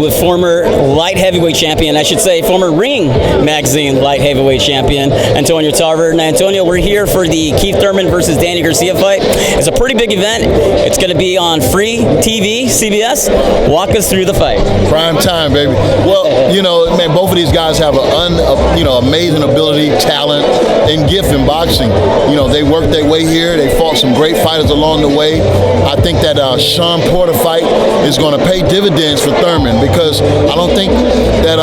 with former light heavyweight champion, I should say former Ring Magazine light heavyweight champion, Antonio Tarver. Now, Antonio, we're here for the Keith Thurman versus Danny Garcia fight. It's a pretty big event. It's going to be on free TV, CBS. Walk us through the fight. Prime time, baby. Well, you know, man, both of these guys have amazing ability, talent, and gift in boxing. You know, they worked their way here. They fought some great fighters along the way. I think that Sean Porter fight is going to pay dividends for Thurman, because I don't think that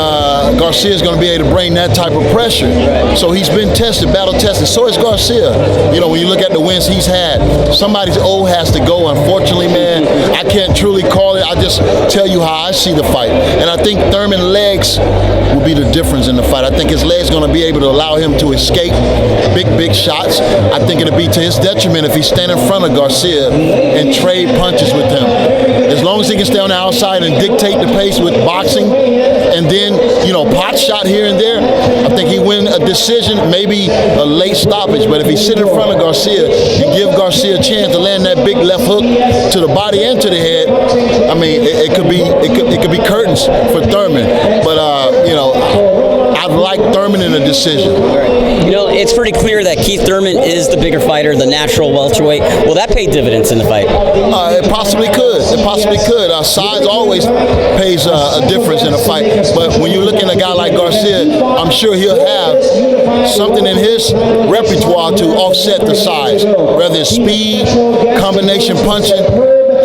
Garcia is going to be able to bring that type of pressure. Right. So he's been tested, battle tested. So is Garcia. You know, when you look at the wins he's had, somebody's O has to go. Unfortunately, man, I can't truly call it. I just tell you how I see the fight. And I think Thurman's legs will be the difference in the fight. I think his legs going to be able to allow him to escape big shots. I think it'll be to his detriment if he stand in front of Garcia and trade punches with him. As long as he can stay on the outside and dictate the pace with boxing, and then, you know, pot shot here and there, I think he win a decision, maybe a late stoppage. But if he sit in front of Garcia and give Garcia a chance to land that big left hook to the body and to the head, I mean, it could be curtains for Thurman. But you know, I've liked Thurman in a decision. You know, it's pretty clear that Keith Thurman is the bigger fighter, the natural welterweight. Will that pay dividends in the fight? It possibly could. It possibly could. Size always pays a difference in a fight. But when you're looking at a guy like Garcia, I'm sure he'll have something in his repertoire to offset the size, whether it's speed, combination punching,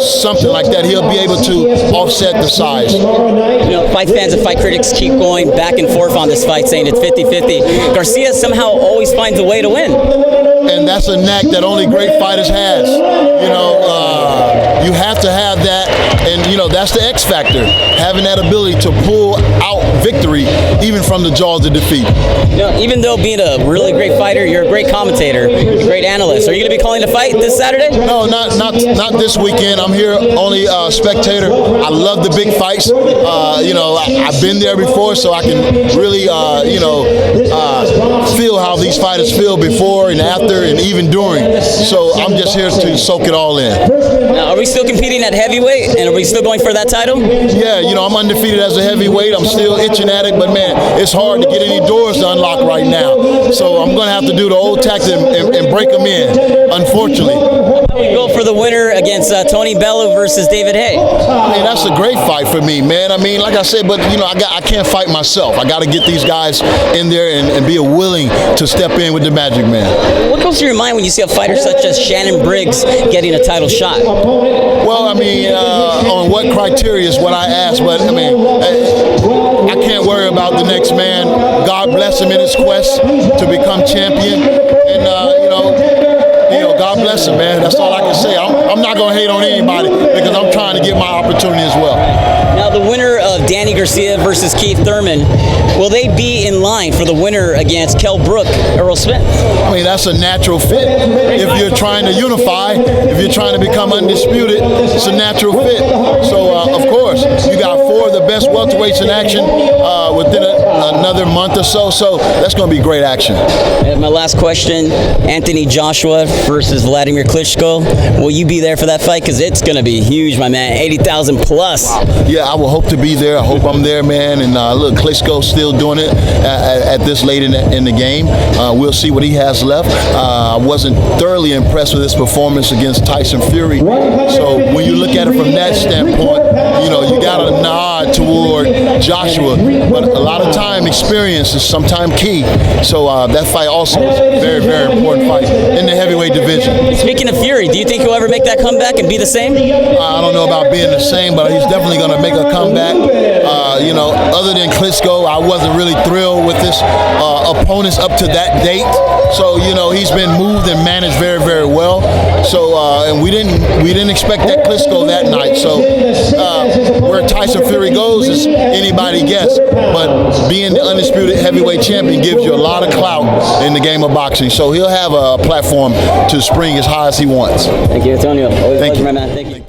something like that. He'll be able to offset the size. You know, fight fans and fight critics keep going back and forth on this fight, saying it's 50-50. Garcia somehow always finds a way to win. And that's a knack that only great fighters has. You know, you have to have that, and you know, that's the X factor, having that ability to pull out victory even from the jaws of defeat. You know, even though being a really great fighter, you're a great commentator, a great analyst. Are you going to be calling the fight this Saturday? No, not this weekend. I'm here only spectator. I love the big fights. You know, I've been there before, so I can really feel how these fighters feel before and after and even during. So I'm just here to soak it all in. Now, are we still competing at heavyweight, and are we still going for that title? Yeah, you know, I'm undefeated as a heavyweight. I'm still itching at it, but man, it's hard to get any doors to unlock right now. So I'm going to have to do the old tactic and break them in, unfortunately. We go for the winner against Tony Bellew versus David Haye. I mean, that's a great fight for me, man. I mean, like I said, but you know, I can't fight myself. I got to get these guys in there and be willing to step in with the Magic Man. What goes through your mind when you see a fighter such as Shannon Briggs getting a title shot? Well, I mean, on what criteria is what I ask, but I mean, I can't worry about the next man. God bless him in his quest to become champion, and you know, God bless him, man. That's all I can say. I'm not going to hate on anybody because I'm trying to get my opportunity as well. Now, the winner of Danny Garcia versus Keith Thurman, will they be in line for the winner against Kell Brook, Earl Smith? I mean, that's a natural fit. If you're trying to unify, if you're trying to become undisputed, it's a natural fit. So, of course, you got four of the best welterweights in action within another month or so. So that's going to be great action. And my last question, Anthony Joshua versus Vladimir Klitschko. Will you be there for that fight? Because it's going to be huge, my man. 80,000 plus. Yeah, I will hope to be there. I hope I'm there, man. And look, Klitschko's still doing it at this late in the game. We'll see what he has left. I wasn't thoroughly impressed with his performance against Tyson Fury. So when you look at it from that standpoint, you know, you got to nod toward Joshua. But a lot of time, experience is sometimes key. So that fight also is a very, very important fight in the heavyweight division. Speaking of Fury, do you think he'll ever make that comeback and be the same? I don't know about being the same, but he's definitely going to make a comeback. You know, other than Klitschko, I wasn't really thrilled with his opponents up to that date. So, you know, he's been moved and managed very, very well. So, and we didn't expect that Klitschko that night. So, where Tyson Fury goes is anybody guess. But being the undisputed heavyweight champion gives you a lot of clout in the game of boxing. So he'll have a platform to spring as high as he wants. Thank you, Antonio. Always Thank you, my man. Thank you.